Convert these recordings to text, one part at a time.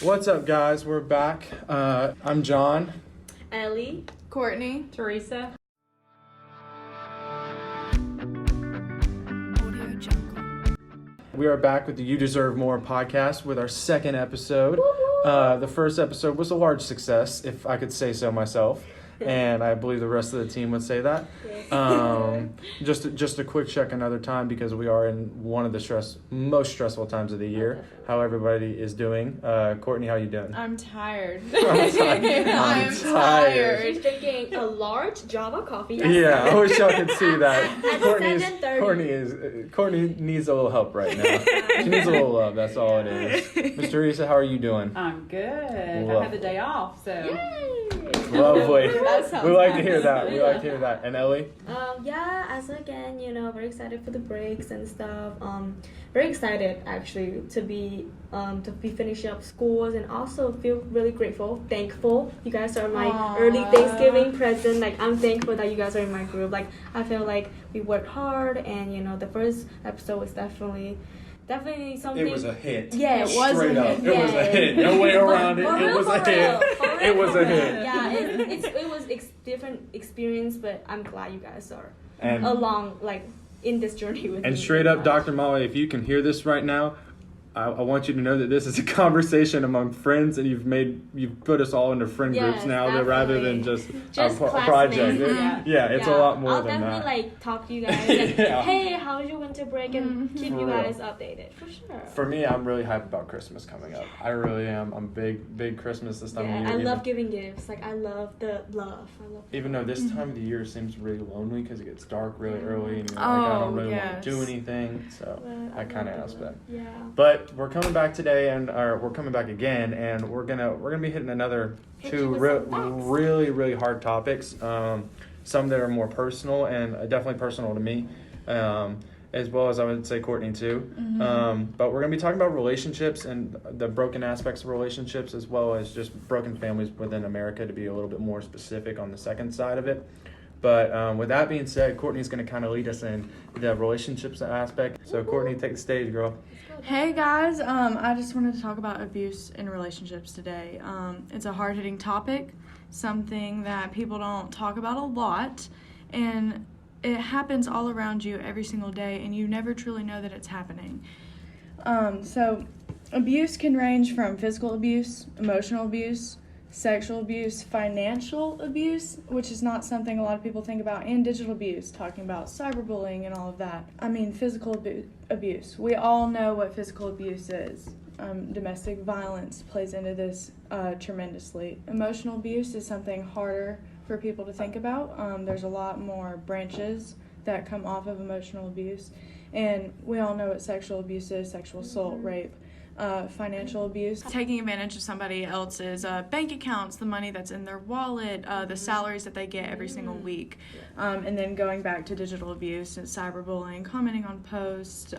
What's up, guys? We're back. I'm John. Ellie. Courtney. Teresa. We are back with the You Deserve More podcast with our second episode. The first episode was a large success, if I could say so myself, and I believe the rest of the team would say that. Just a quick check another time because we are in one of the most stressful times of the year. How everybody is doing. Courtney, how you doing? I'm tired. I'm tired. She's drinking a large Java coffee. Yeah, I wish y'all could see that. At 7:30. Courtney needs a little help right now. She needs a little love. That's all it is. Miss Teresa, how are you doing? I'm good. Love. I had the day off, so. Yay! Lovely. That sounds We like to nice. hear that. We like to hear that. And Ellie? Yeah, as again, very excited for the breaks and stuff. Very excited actually to be finishing up schools and also feel really thankful. You guys are my early Thanksgiving present. Like, I'm thankful that you guys are in my group. Like, I feel like we worked hard and the first episode was definitely something. It was a hit. Yeah, it was Straight a up. hit. It was a hit. No way around it. It was a hit. It was a hit. Yeah, it was different experience, but I'm glad you guys are And along in this journey with me. And straight up, Dr. Molly, if you can hear this right now, I want you to know that this is a conversation among friends, and you've put us all into friend groups now, rather than just a project. It's a lot more than that. I'll definitely talk to you guys. Hey, how was your winter break? And keep you guys updated for sure. For me, I'm really hyped about Christmas coming up. I really am. I'm big Christmas this time of year. I love giving gifts. Like, I love the love. Even though this time of the year seems really lonely because it gets dark really early, and I don't really want to do anything, so I kind of aspect. Yeah. But we're coming back today, we're coming back again, and we're gonna be hitting another two really hard topics. Some that are more personal and definitely personal to me, as well as I would say Courtney too. Mm-hmm. But we're gonna be talking about relationships and the broken aspects of relationships, as well as just broken families within America, to be a little bit more specific on the second side of it. But with that being said, Courtney's going to kind of lead us in the relationships aspect. So Courtney, take the stage, girl. Hey guys, I just wanted to talk about abuse in relationships today. It's a hard-hitting topic, something that people don't talk about a lot, and it happens all around you every single day, and you never truly know that it's happening. So abuse can range from physical abuse, emotional abuse, sexual abuse, financial abuse, which is not something a lot of people think about, and digital abuse, talking about cyberbullying and all of that. I mean, physical abuse. We all know what physical abuse is. Domestic violence plays into this tremendously. Emotional abuse is something harder for people to think about. There's a lot more branches that come off of emotional abuse, and we all know what sexual abuse is: sexual assault, rape. Financial abuse, taking advantage of somebody else's bank accounts, the money that's in their wallet, the salaries that they get every single week, and then going back to digital abuse and cyberbullying, commenting on posts,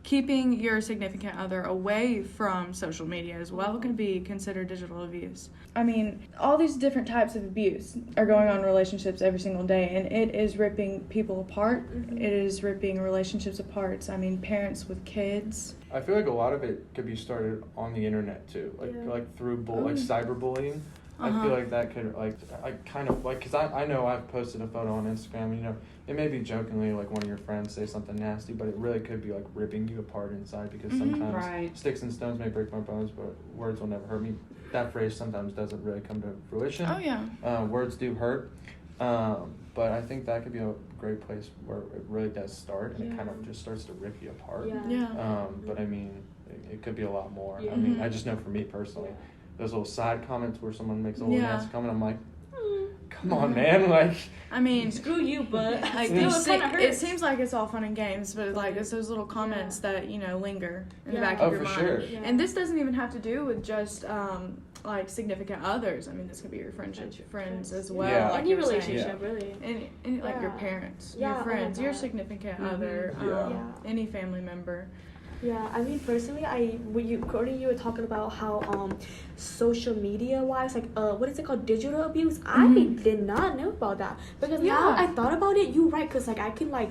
keeping your significant other away from social media as well can be considered digital abuse. I mean, all these different types of abuse are going on in relationships every single day, and it is ripping people apart. It is ripping relationships apart. I mean, parents with kids. I feel like a lot of it could be started on the internet too, like through cyberbullying. I feel like that could because I know I've posted a photo on Instagram. It may be jokingly like one of your friends say something nasty, but it really could be like ripping you apart inside, because sometimes sticks and stones may break my bones, but words will never hurt me. That phrase sometimes doesn't really come to fruition. Oh yeah. Words do hurt, but I think that could be a great place where it really does start, and it kind of just starts to rip you apart. Yeah. But I mean, it could be a lot more. I mean, I just know for me personally, those little side comments where someone makes a little nasty comment, I'm like, come on, man, like. I mean, screw you, but like it seems like it's all fun and games, but it's those little comments that linger in the back of your mind. Sure. Yeah. And this doesn't even have to do with just like significant others. I mean, this could be your friends as well. Yeah. Like any relationship, really. And like your parents, your friends, your significant other, any family member. Yeah, I mean personally, Courtney, you were talking about how social media wise, like what is it called, digital abuse. I did not know about that, because now I thought about it. You're right, because like I can like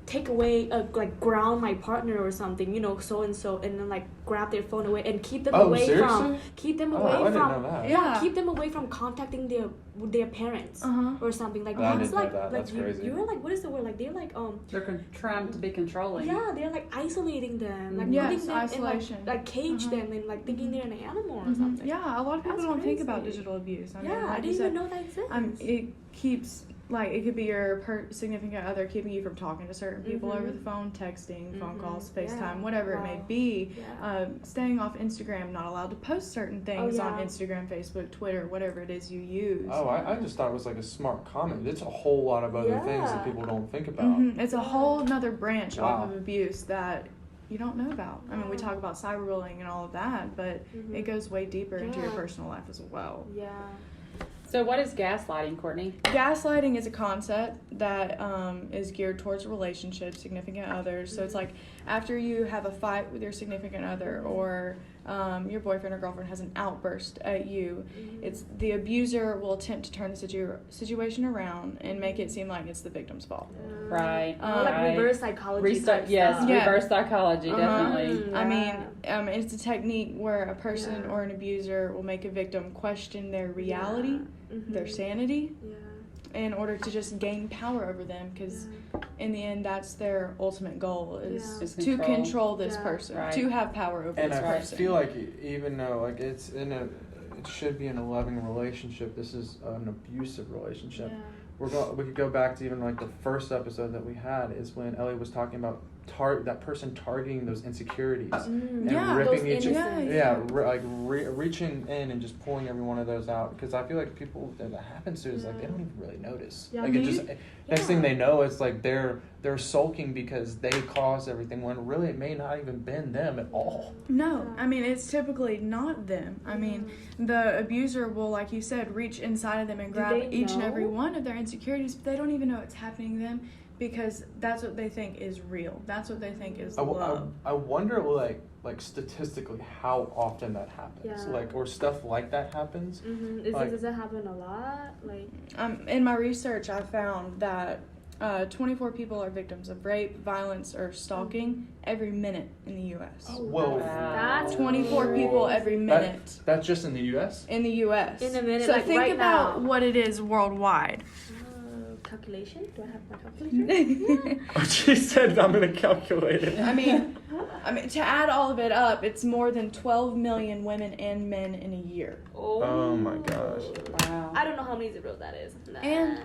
take away like ground my partner or something, you know, so and then like grab their phone away and keep them away seriously? keep them I away didn't from know that. Yeah. keep them away from contacting their parents or something like I that. didn't know that. Like That's crazy. you're like, what is the word, like they're like They're trying to be controlling. yeah, they're like isolating them, like Yes, putting them isolation. in like cage them and like thinking they're an animal or something. Yeah, a lot of people That's don't think about crazy. digital abuse. I mean, Yeah, like I you didn't said, even know that exists. it keeps, like, it could be your significant other keeping you from talking to certain people over the phone, texting, phone calls, FaceTime, Yeah. whatever it may be. Yeah. Staying off Instagram, not allowed to post certain things on yeah. Instagram, Facebook, Twitter, whatever it is you use. Oh, I just thought it was like a smart comment. It's a whole lot of other things that Yeah. people don't think about. It's a whole nother branch Wow. off of abuse that you don't know about. I mean, we talk about cyberbullying and all of that, but it goes way deeper into your Yeah. personal life as well. Yeah. So what is gaslighting, Courtney? Gaslighting is a concept that is geared towards relationships, significant others. So it's like after you have a fight with your significant other, or your boyfriend or girlfriend has an outburst at you, it's the abuser will attempt to turn the situation around and make it seem like it's the victim's fault. Right. Like reverse psychology. type Yes, stuff. Yeah. reverse psychology, definitely. I mean, it's a technique where a person or an abuser will make a victim question their reality, their sanity, in order to just gain power over them, because in the end that's their ultimate goal, is Just to control. control this Yeah. person, Right. to have power over And this I person. feel like even though like it should be in a loving relationship, this is an abusive relationship. We could go back to even like the first episode that we had, is when Ellie was talking about that person targeting those insecurities and ripping those each innocents. reaching in and just pulling every one of those out, because I feel like people that happens to is like they don't even really notice. Yeah. Like it just next thing they know, it's like they're sulking because they caused everything, when really it may not even been them at all. No, I mean, it's typically not them. I mean, the abuser will, like you said, reach inside of them and grab they each and every know? one of their insecurities, but they don't even know it's happening to them, because that's what they think is real. That's what they think is love. I wonder like statistically how often that happens, like, or stuff like that happens. Does it happen a lot? Like, In my research, I found that 24 people are victims of rape, violence, or stalking every minute in the U.S. Whoa. that's 24 people every minute That's just in the U.S.? in the U.S. In a minute, So like think right about now. what it is worldwide. Calculation? Do I have my calculator? Oh, she said I'm gonna calculate it. I mean, to add all of it up, it's more than 12 million women and men in a year. Oh my gosh. Wow. I don't know how many zeros that is. And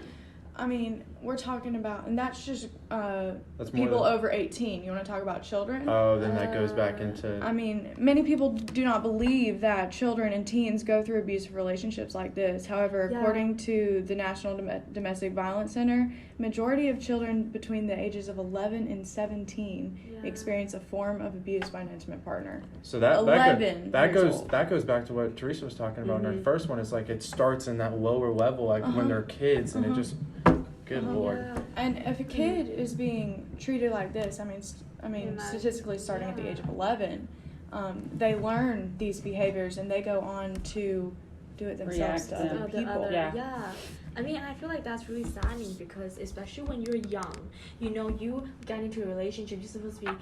I mean, we're talking about, and that's just That's more people than- over 18. You want to talk about children? Oh, then that goes back into. I mean, many people do not believe that children and teens go through abusive relationships like this. However, according to the National Domestic Violence Center, majority of children between the ages of 11 and 17 experience a form of abuse by an intimate partner. So that 11 that years goes old. that goes back to what Teresa was talking about in her first one. It's like it starts in that lower level, like when they're kids, and it just. Good Lord. And if a kid is being treated like this, I mean, statistically starting at the age of 11, they learn these behaviors and they go on to do it themselves to other people. I mean, I feel like that's really saddening, because especially when you're young, you know, you get into a relationship, you're supposed to be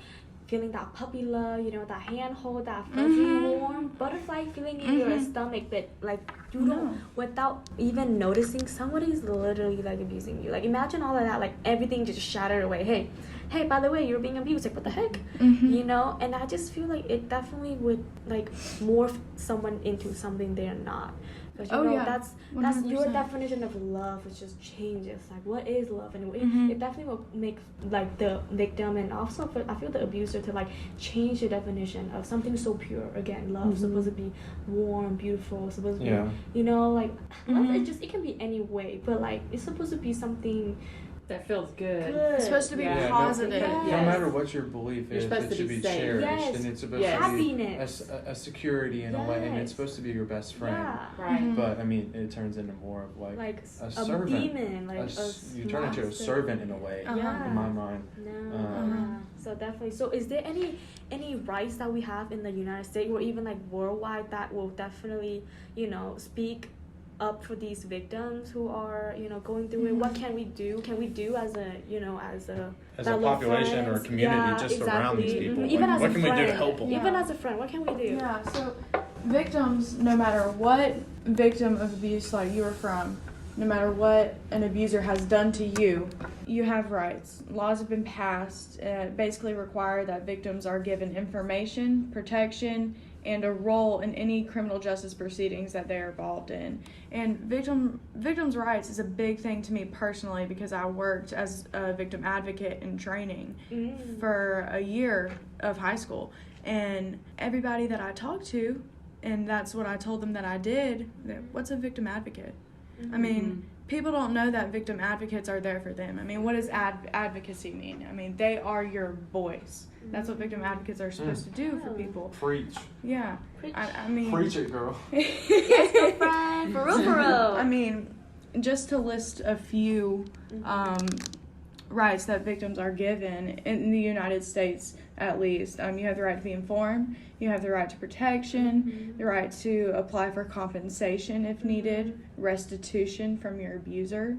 feeling that puppy love, you know, that handhold, that fuzzy, warm butterfly feeling in your stomach, but like you don't, without even noticing, somebody's literally like abusing you. Like imagine all of that, like everything just shattered away. Hey, by the way, you're being abused. Like what the heck, you know? And I just feel like it definitely would like morph someone into something they're not. But you know, that's 100%. your definition of love. It just changes. Like, what is love? And it definitely will make like the victim, and also I feel the abuser, to like change the definition of something so pure. Again, love supposed to be warm, beautiful. Supposed to be, you know, like love. It can be any way, but like it's supposed to be something That feels good. It's supposed to be Yeah. positive. No Yes. matter what your belief You're is, supposed it to should be be safe. cherished, Yes. and it's supposed Yes. to be Happiness. a security in a way, and Yes. it's supposed to be your best friend. Yeah. Right. Mhm. But I mean, it turns into more of like a a servant. demon, like You turn into a monster. servant in a way, Yeah. in my mind. No. Uh-huh. So definitely. So is there any rights that we have in the United States or even like worldwide that will definitely, speak up for these victims who are, going through it? What can we do? Can we do as a, As a fellow population or a friends? community Yeah, just around these exactly. people? Mhm. Even as what a can we do to friend. help them? Yeah. Even as a friend, what can we do? Yeah, so victims, no matter what victim of abuse like you are from, no matter what an abuser has done to you, you have rights. Laws have been passed, basically require that victims are given information, protection, and a role in any criminal justice proceedings that they're involved in. And victims' rights is a big thing to me personally because I worked as a victim advocate in training for a year of high school. And everybody that I talked to, and that's what I told them that I did, what's a victim advocate? I mean, people don't know that victim advocates are there for them. I mean, what does advocacy mean? I mean, they are your voice. That's what victim advocates are supposed to do for people. Preach. Yeah. Preach. I mean... Preach it, girl. Yes, girlfriend. For real. I mean, just to list a few rights that victims are given in the United States, at least. You have the right to be informed. You have the right to protection, the right to apply for compensation if needed, restitution from your abuser,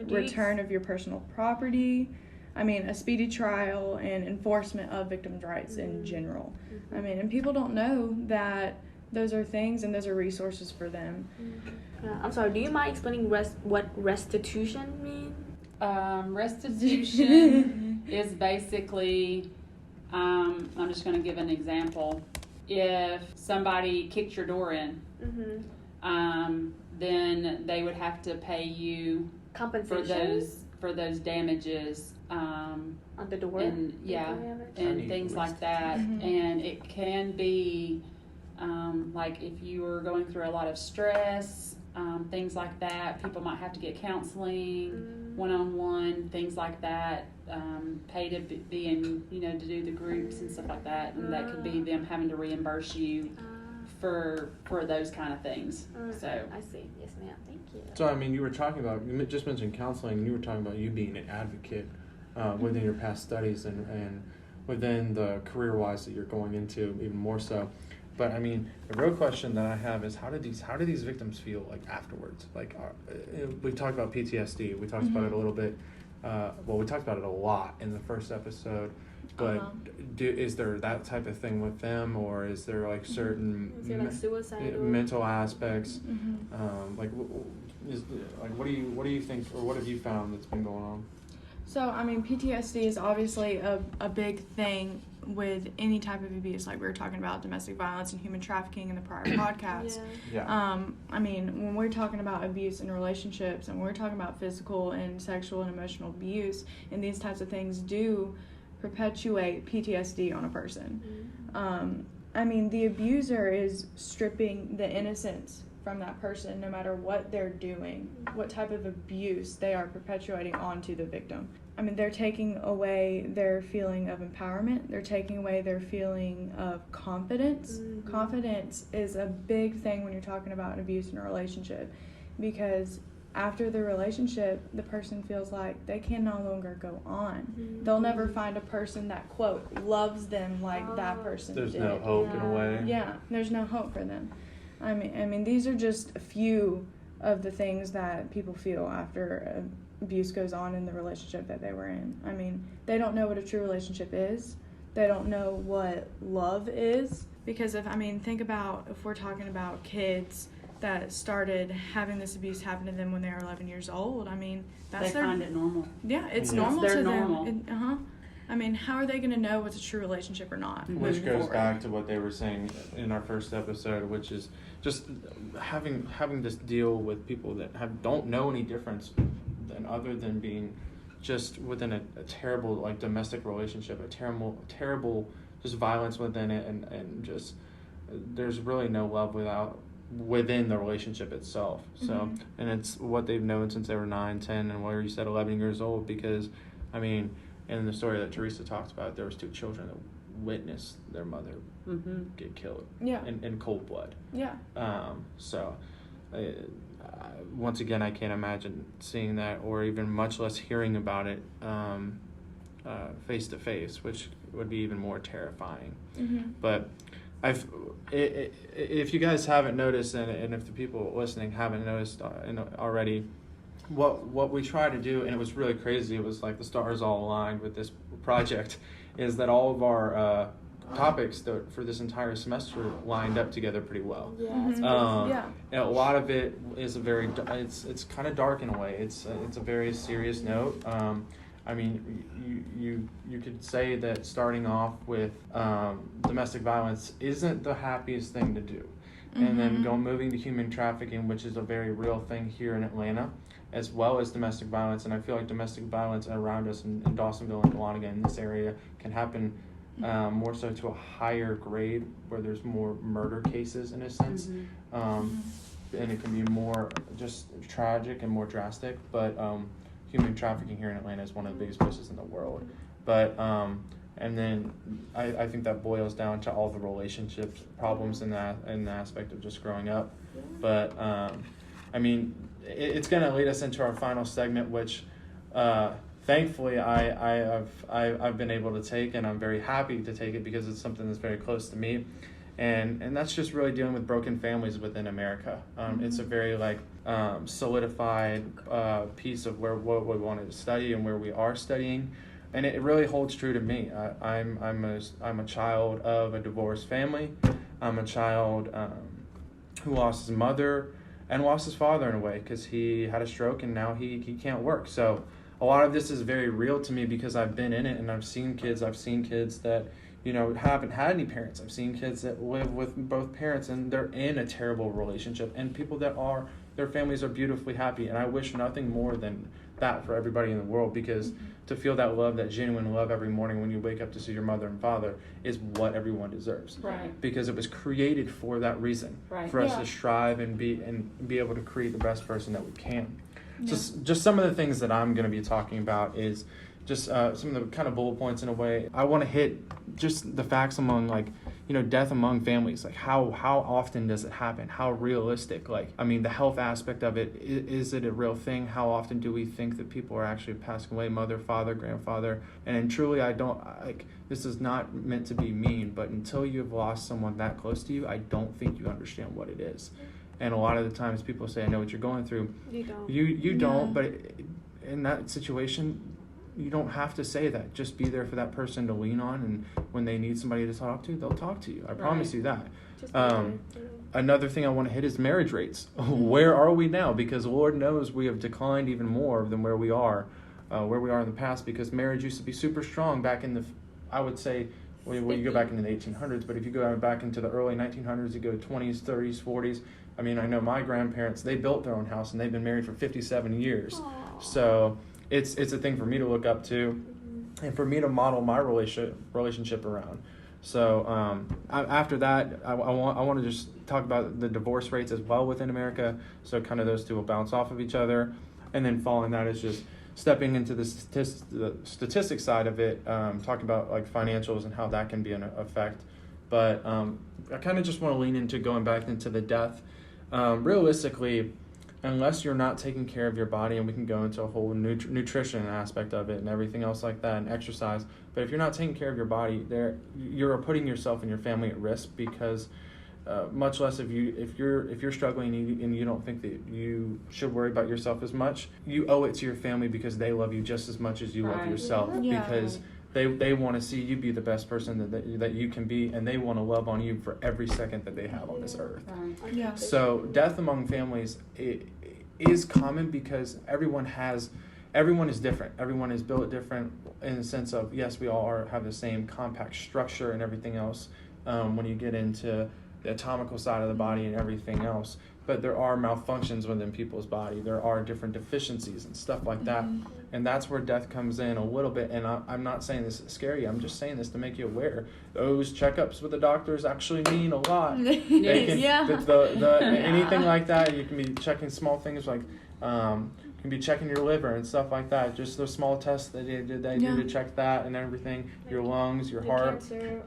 return of your personal property. I mean, a speedy trial and enforcement of victims' rights in general. I mean, and people don't know that those are things and those are resources for them. I'm sorry, do you mind explaining what restitution means? Restitution is basically, I'm just going to give an example. If somebody kicked your door in, then they would have to pay you Compensation? for those damages. On the door? And things like that. And it can be like if you were going through a lot of stress, things like that. People might have to get counseling, one-on-one, things like that. Pay to be in, to do the groups and stuff like that. And that could be them having to reimburse you for those kind of things. So I see. Yes, ma'am. Thank you. So, I mean, you just mentioned counseling, and you were talking about you being an advocate within your past studies and within the career-wise that you're going into even more so. But, I mean, the real question that I have is how do these victims feel, like, afterwards? Like, we talked about PTSD. We talked about it a little bit. We talked about it a lot in the first episode. But is there that type of thing with them, or is there, like, certain Is there, like, suicidal? mental aspects? What do you think, or what have you found that's been going on? So, I mean, PTSD is obviously a big thing with any type of abuse, like we were talking about domestic violence and human trafficking in the prior podcast. I mean, when we're talking about abuse in relationships and we're talking about physical and sexual and emotional abuse, and these types of things do perpetuate PTSD on a person. I mean, the abuser is stripping the innocence from that person no matter what they're doing, what type of abuse they are perpetuating onto the victim. I mean, they're taking away their feeling of empowerment. They're taking away their feeling of confidence. Confidence is a big thing when you're talking about abuse in a relationship, because after the relationship, the person feels like they can no longer go on. They'll never find a person that, quote, loves them like that person There's did. no hope in a way. Yeah, there's no hope for them. I mean, these are just a few of the things that people feel after abuse goes on in the relationship that they were in. I mean, they don't know what a true relationship is. They don't know what love is. Because think about if we're talking about kids that started having this abuse happen to them when they were 11 years old. I mean, they find it normal. Yeah, it's normal to normal. them. I mean, how are they going to know what's a true relationship or not? Which goes back to what they were saying in our first episode, which is just having this deal with people that don't know any difference other than being just within a terrible, like, domestic relationship, a terrible just violence within it, and just there's really no love without within the relationship itself. So, and it's what they've known since they were 9, 10, and where you said 11 years old, because, I mean, in the story that Teresa talked about, there was 2 children that witnessed their mother get killed in cold blood. Yeah. So, once again, I can't imagine seeing that, or even much less hearing about it face to face, which would be even more terrifying. But if you guys haven't noticed, and if the people listening haven't noticed already, what we try to do, and it was really crazy, it was like the stars all aligned with this project, is that all of our topics for this entire semester lined up together pretty well. And a lot of it is it's kind of dark in a way. It's a very serious note. I mean, you could say that starting off with domestic violence isn't the happiest thing to do, and then moving to human trafficking, which is a very real thing here in Atlanta, as well as domestic violence. And I feel like domestic violence around us in Dawsonville and Dahlonega in this area can happen more so to a higher grade, where there's more murder cases in a sense, and it can be more just tragic and more drastic. But human trafficking here in Atlanta is one of the biggest places in the world. But and then I think that boils down to all the relationships problems in the aspect of just growing up. But I mean, it's going to lead us into our final segment, which thankfully I've been able to take, and I'm very happy to take it because it's something that's very close to me. And that's just really dealing with broken families within America. It's a very solidified piece of what we wanted to study and where we are studying, and it really holds true to me. I'm a child of a divorced family. I'm a child who lost his mother and lost his father in a way, because he had a stroke and now he can't work. So a lot of this is very real to me because I've been in it, and I've seen kids that haven't had any parents. I've seen kids that live with both parents and they're in a terrible relationship, and people that their families are beautifully happy. And I wish nothing more than that for everybody in the world, because to feel that love, that genuine love every morning when you wake up to see your mother and father, is what everyone deserves. Right. Because it was created for that reason, for us to strive and be able to create the best person that we can. Yeah. Just some of the things that I'm going to be talking about is just some of the kind of bullet points in a way. I want to hit just the facts among death among families. Like how often does it happen? How realistic? The health aspect of it, is it a real thing? How often do we think that people are actually passing away? Mother, father, grandfather. And truly, this is not meant to be mean, but until you've lost someone that close to you, I don't think you understand what it is. And a lot of the times people say, I know what you're going through. You don't. You don't, but in that situation, you don't have to say that. Just be there for that person to lean on, and when they need somebody to talk to, they'll talk to you. I promise you that. Another thing I want to hit is marriage rates. Where are we now? Because Lord knows we have declined even more than where we are in the past, because marriage used to be super strong back in I would say, you go back into the 1800s, but if you go back into the early 1900s, you go 20s, 30s, 40s. I mean, I know my grandparents, they built their own house and they've been married for 57 years. Aww. So it's a thing for me to look up to, and for me to model my relationship around. So after that, I want to just talk about the divorce rates as well within America. So kind of those two will bounce off of each other. And then following that is just stepping into the statistic side of it, talking about financials and how that can be an effect. But I kind of just want to lean into going back into the death. Realistically, unless you're not taking care of your body, and we can go into a whole nutrition aspect of it and everything else like that, and exercise, but if you're not taking care of your body, you're putting yourself and your family at risk, because much less if you're struggling and you don't think that you should worry about yourself as much, you owe it to your family, because they love you just as much as you love yourself. Because they want to see you be the best person that you can be, and they want to love on you for every second that they have on this earth. So death among families is common, because everyone is different. Everyone is built different in the sense of, yes, we all have the same compact structure and everything else. When you get into the atomical side of the body and everything else. But there are malfunctions within people's body. There are different deficiencies and stuff like that. And that's where death comes in a little bit. And I'm not saying this is scary. I'm just saying this to make you aware. Those checkups with the doctors actually mean a lot. They can, anything like that, you can be checking small things like you can be checking your liver and stuff like that. Just those small tests that they do to check that and everything. Your lungs, your heart.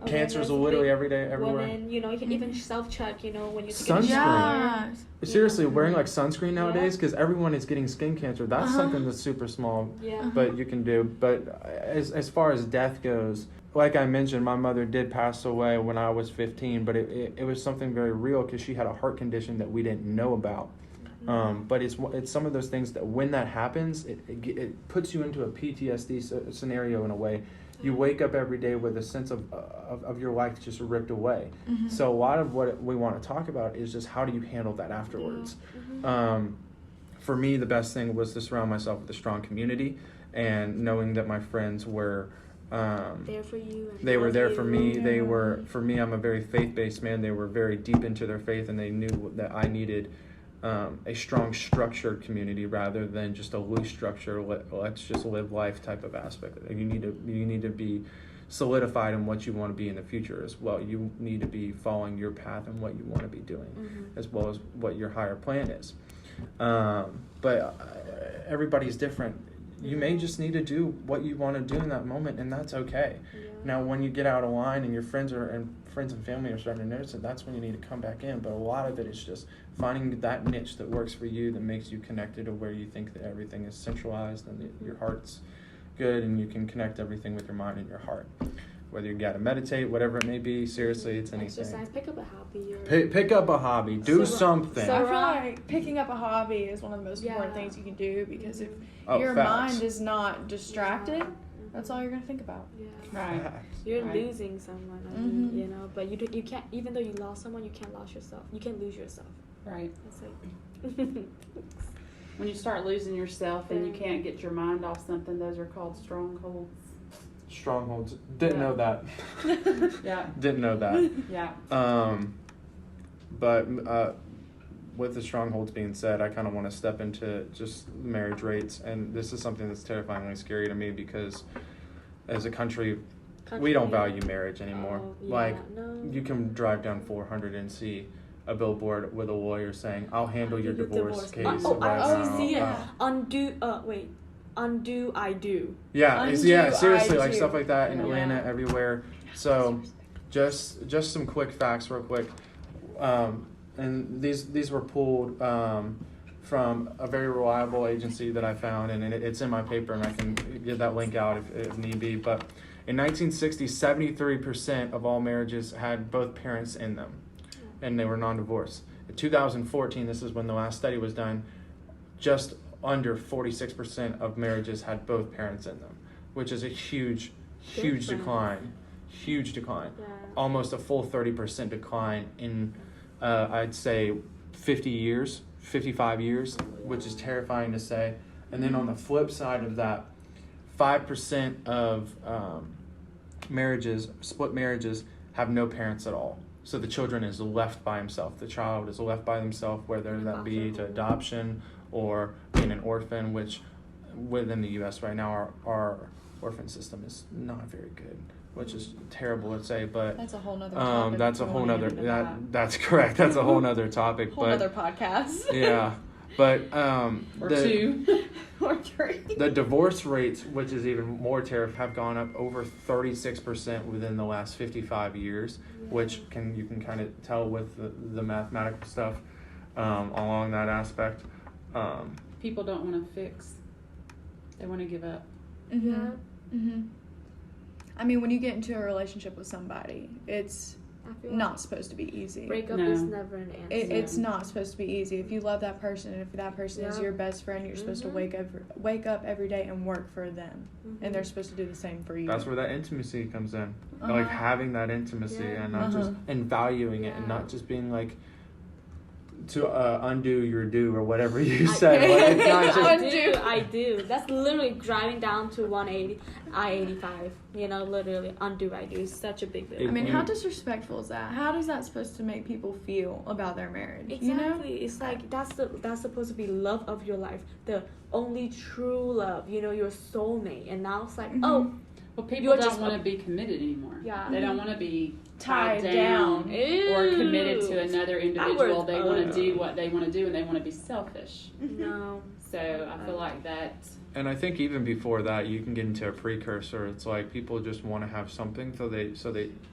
Cancer's literally every day, everywhere. Women, you can even self-check, when you take sunscreen. Yeah. Seriously, wearing like sunscreen nowadays, because everyone is getting skin cancer. That's something that's super small, but you can do. But as far as death goes, like I mentioned, my mother did pass away when I was 15, but it was something very real because she had a heart condition that we didn't know about. But it's some of those things that when that happens, it puts you into a PTSD scenario in a way. You wake up every day with a sense of your life just ripped away. So a lot of what we want to talk about is just how do you handle that afterwards. For me, the best thing was to surround myself with a strong community and knowing that my friends were there for you. They were there for me. They were, for me, I'm a very faith-based man. They were very deep into their faith, and they knew that I needed a strong structured community rather than just a loose structure. Let's just live life type of aspect. You need to be solidified in what you want to be in the future as well. You need to be following your path and what you want to be doing, as well as what your higher plan is. But everybody's different. You may just need to do what you want to do in that moment, and that's okay. Now, when you get out of line and your friends and family are starting to notice it, that's when you need to come back in. But a lot of it is just finding that niche that works for you, that makes you connected to where you think that everything is centralized and that your heart's good and you can connect everything with your mind and your heart. Whether you got to meditate, whatever it may be, seriously, it's anything. Exercise, pick up a hobby. Pick up a hobby. Do something. So I feel like picking up a hobby is one of the most important things you can do, because if your mind is not distracted, that's all you're going to think about. Right. You're losing someone, but you can't, even though you lost someone, you can't lose yourself. You can't lose yourself. Right. It's like when you start losing yourself and you can't get your mind off something, those are called strongholds. Strongholds. Didn't know that. Didn't know that. But with the strongholds being said, I kind of want to step into just marriage rates, and this is something that's terrifyingly scary to me because as a country we don't value marriage anymore. You can drive down 400 and see a billboard with a lawyer saying, "I'll handle your divorce case." I always see it. Undo, I do. Seriously, like stuff like that in Atlanta, everywhere. So, just some quick facts, real quick. And these were pulled from a very reliable agency that I found, and it's in my paper, and I can get that link out if need be. But in 1960, 73% of all marriages had both parents in them, and they were non-divorce. In 2014, this is when the last study was done, just under 46% of marriages had both parents in them, which is a huge decline. Huge decline. Almost a full 30% decline in, I'd say, 55 years, which is terrifying to say. And then on the flip side of that, 5% of split marriages, have no parents at all. So the children is left by himself. The child is left by themselves, whether that be to adoption or being an orphan, which within the U.S. right now, our orphan system is not very good, which is terrible to say, but that's a whole nother topic. That's correct. That's a whole nother topic. Whole other podcast. Yeah. But or two. Or three. The divorce rates, which is even more terrible, have gone up over 36% within the last 55 years, which you can kind of tell with the mathematical stuff along that aspect. People don't want to fix. They want to give up. I mean, when you get into a relationship with somebody, it's not supposed to be easy. Breakup is never an answer. It's not supposed to be easy. If you love that person, and if that person is your best friend, you're supposed to wake up every day and work for them, and they're supposed to do the same for you. That's where that intimacy comes in, like having that intimacy and not just and valuing it, and not just being like undo your do or whatever you said. Like, it's not just, I do. That's literally driving down to 180, I-85. You know, literally undo, I do. It's such a big deal. I mean, how disrespectful is that? How is that supposed to make people feel about their marriage? Exactly. You know? It's like that's supposed to be love of your life, the only true love. You know, your soulmate. And now it's like, oh. Well, people don't want to be committed anymore. Yeah. They don't want to be tied down or committed to another individual. They want to do Ugh. what they want to do, and they want to be selfish. No. So I feel like that. and I think even before that, you can get into a precursor. It's like people just want to have something, so they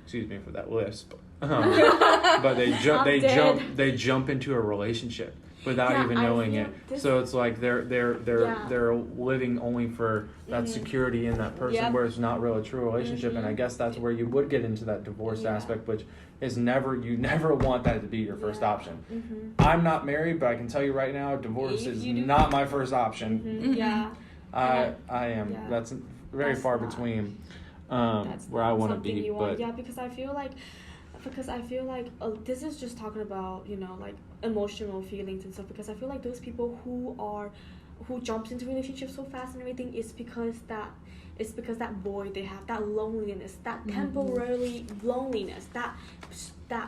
excuse me for that lisp, but they jump into a relationship without even knowing it. So it's like they're living only for that security in that person, where it's not really a true relationship. And I guess that's where you would get into that divorce aspect, which is you never want that to be your first option. I'm not married, but I can tell you right now, divorce is not my first option. Yeah. I am. Yeah. That's very far between where I want to be. But because I feel like this is just talking about, you know, like emotional feelings and stuff, because I feel like those people who jumps into relationships so fast and everything is because that void they have, that loneliness, that temporary loneliness, that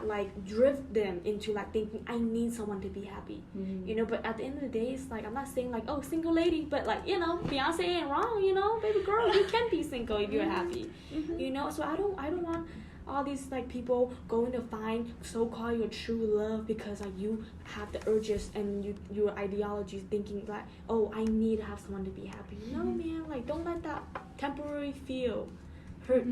like drift them into like thinking, I need someone to be happy, you know. But at the end of the day, it's like, I'm not saying like, oh, single lady, but like, you know, Beyonce ain't wrong, you know, baby girl, you can be single if you're happy, you know. So I don't want all these like people going to find so-called your true love because like you have the urges and your ideologies thinking like, oh, I need to have someone to be happy. No, man, like don't let that temporary feel hurt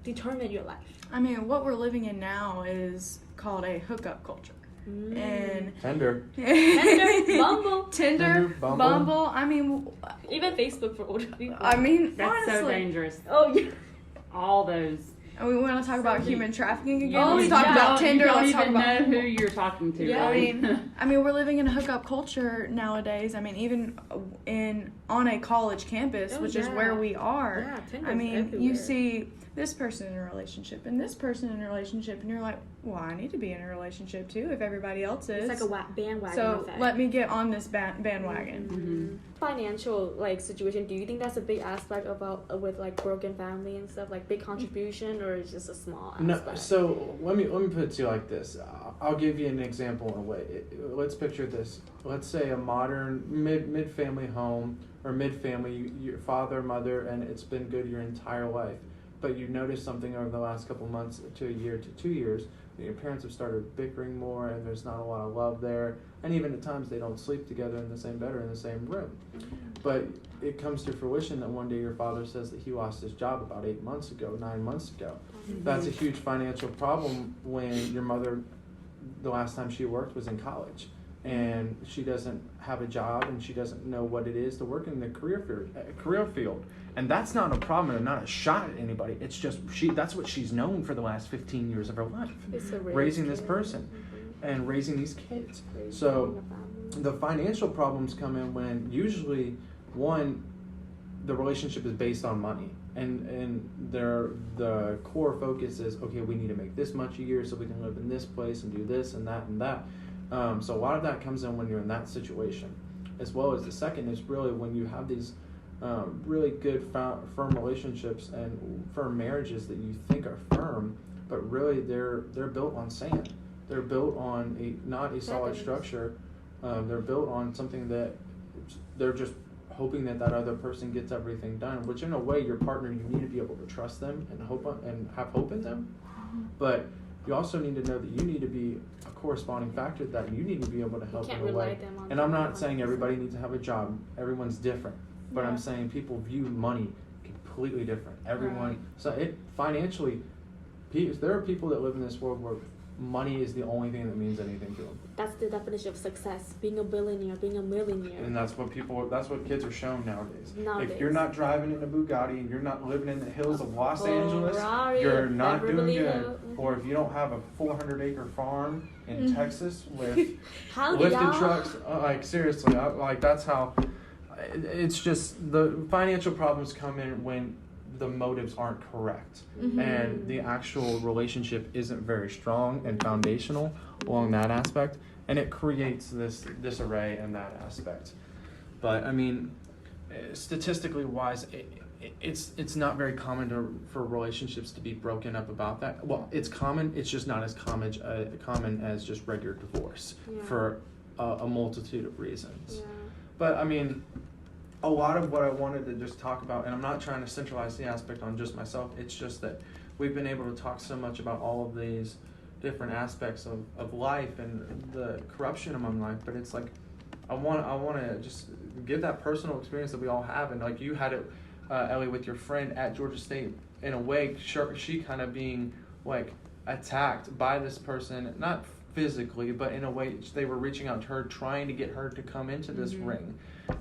determine your life. I mean, what we're living in now is called a hookup culture. And Tinder, Bumble. I mean, even Facebook for older people. I mean, that's honestly, so dangerous. Oh yeah, all those. And we want to talk about human trafficking again. Oh, Let's talk about Tinder. You don't Let's talk even about know who you're talking to. Yeah. Right? I mean, we're living in a hookup culture nowadays. I mean, even on a college campus, which is where we are. Yeah, Tinder's I mean, everywhere. you see this person in a relationship and this person in a relationship, and you're like, well, I need to be in a relationship too if everybody else is. It's like a bandwagon so effect. let me get on this bandwagon. Financial like situation, do you think that's a big aspect about with like broken family and stuff, like big contribution, or is just a small aspect? No, so let me put it to you like this. I'll give you an example in a way. Let's picture this. Let's say a modern mid family home or mid family, your father, mother, and it's been good your entire life. But you notice something over the last couple months to a year to 2 years. Your parents have started bickering more, and there's not a lot of love there. And even at times, they don't sleep together in the same bed or in the same room. But it comes to fruition that one day your father says that he lost his job about 9 months ago. That's a huge financial problem when your mother, the last time she worked was in college. And she doesn't have a job, and she doesn't know what it is to work in the career field. And that's not a problem and not a shot at anybody. It's just that's what she's known for the last 15 years of her life. Raising this person and raising these kids. So the financial problems come in when usually, one, the relationship is based on money. And the core focus is, okay, we need to make this much a year so we can live in this place and do this and that and that. So a lot of that comes in when you're in that situation, as well as the second is really when you have these really good firm relationships and firm marriages that you think are firm, but really they're built on sand. They're built on not a solid structure. They're built on something that they're just hoping that other person gets everything done. Which in a way, your partner, you need to be able to trust them and have hope in them, but you also need to know that you need to be a corresponding factor, that you need to be able to help in a way. And I'm not saying everybody needs to have a job. Everyone's different. But I'm saying people view money completely different. Everyone, so financially, there are people that live in this world where money is the only thing that means anything to them. That's the definition of success: being a billionaire, being a millionaire. And that's what kids are shown nowadays. If you're not driving in a Bugatti and you're not living in the hills of Los Angeles, you're not doing good. Or if you don't have a 400-acre farm in Texas with lifted trucks, like seriously, that's how. It's just the financial problems come in when the motives aren't correct, Mm-hmm. and the actual relationship isn't very strong and foundational along that aspect, and it creates this disarray in that aspect. But I mean, statistically wise, it's not very common for relationships to be broken up about that. Well, it's common. It's just not as common as just regular divorce for a multitude of reasons. Yeah. But I mean, a lot of what I wanted to just talk about, and I'm not trying to centralize the aspect on just myself. It's just that we've been able to talk so much about all of these different aspects of life and the corruption among life. But it's like I want to just give that personal experience that we all have, and like you had it, Ellie, with your friend at Georgia State. In a way, she kind of being like attacked by this person, not physically, but in a way they were reaching out to her, trying to get her to come into this ring.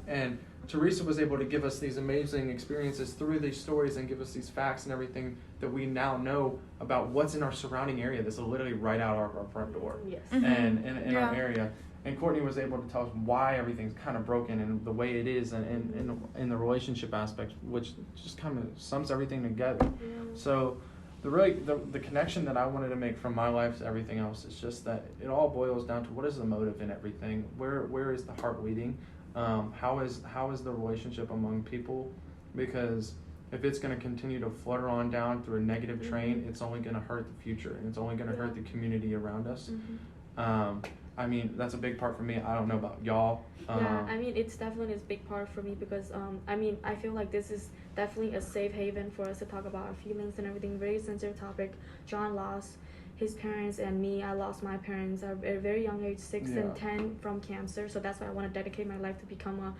And Teresa was able to give us these amazing experiences through these stories and give us these facts and everything that we now know about what's in our surrounding area that's literally right out of our front door. Yes. And in our area. And Courtney was able to tell us why everything's kind of broken and the way it is, and in the relationship aspect, which just kind of sums everything together. Yeah. So the connection that I wanted to make from my life to everything else is just that it all boils down to what is the motive in everything. Where is the heart leading? How is the relationship among people? Because if it's going to continue to flutter on down through a negative train, it's only going to hurt the future, and it's only going to hurt the community around us. I mean, that's a big part for me. I don't know about y'all. Yeah, I mean, it's definitely a big part for me because, I mean, I feel like this is definitely a safe haven for us to talk about our feelings and everything. Very sensitive topic. John lost his parents, and me, I lost my parents at a very young age, 6 and 10, from cancer. So that's why I want to dedicate my life to become a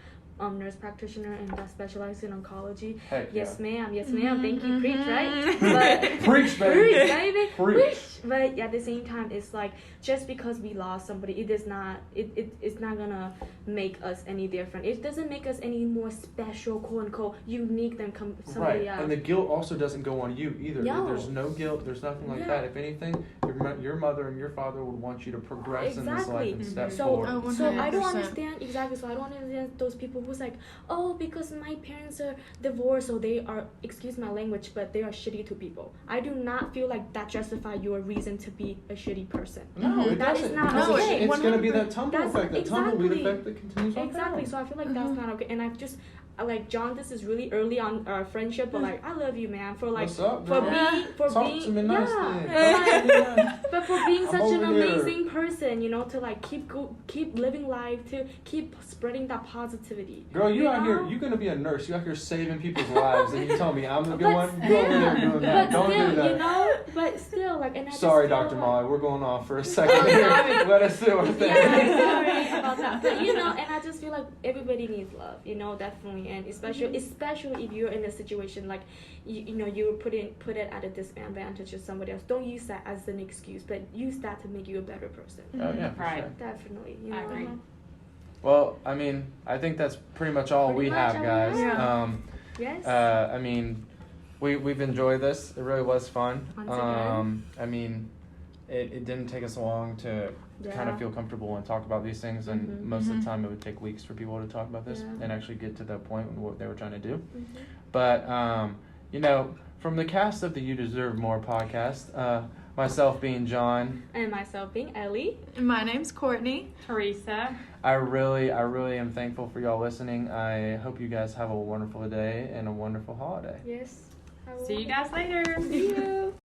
nurse practitioner and that specializes in oncology. Heck yes, yeah. ma'am. Yes, ma'am. Thank you. Preach, right? But Preach, baby. Preach, baby. Preach. But at the same time, it's like just because we lost somebody, it's not gonna make us any different. It doesn't make us any more special, quote unquote, unique than somebody else. And the guilt also doesn't go on you either. No. There's no guilt. There's nothing like that. If anything, your mother and your father would want you to progress in this life and step forward. So I don't understand So I don't understand those people who's like, oh, because my parents are divorced, so they are, excuse my language, but they are shitty to people. I do not feel like that justifies your reason to be a shitty person. No, it That doesn't. is not Because okay. it's going to be that tumble That's effect, that tumbleweed exactly. effect that continues on Exactly. down. So I feel like that's not okay. And I've just like, John, this is really early on our friendship, but like, I love you, man, for like, What's up, for girl? being, for Talk being, to me nicely. yeah, but for being I'm such an over here. amazing person, you know, to like keep living life, to keep spreading that positivity. Girl, you out here, know? you're going to be a nurse. You're out here saving people's lives, and you tell me I'm the good But one? You over there doing that. But Don't still, do that. you know, but still, like, and I Sorry, just feel Dr. like, Molly, we're going off for a second here. sorry. Let us do our thing. Yeah, sorry about that. But you know, and I just feel like everybody needs love, you know, definitely, and especially if you're in a situation like you know you put it at a disadvantage of somebody else. Don't use that as an excuse, but use that to make you a better person. Oh, yeah, for Right. sure. Definitely, you know. I agree. Well, I mean, I think that's pretty much all Pretty we much have, all we guys. have. Yes. I mean, we've enjoyed this. It really was fun. Once again. I mean, it didn't take us long to kind of feel comfortable and talk about these things, and most of the time it would take weeks for people to talk about this and actually get to the point in what they were trying to do. But you know, from the cast of the You Deserve More podcast, myself being John, and myself being Ellie. My name's Courtney. Teresa. I really am thankful for y'all listening. I hope you guys have a wonderful day and a wonderful holiday. Yes. See you guys later. See you.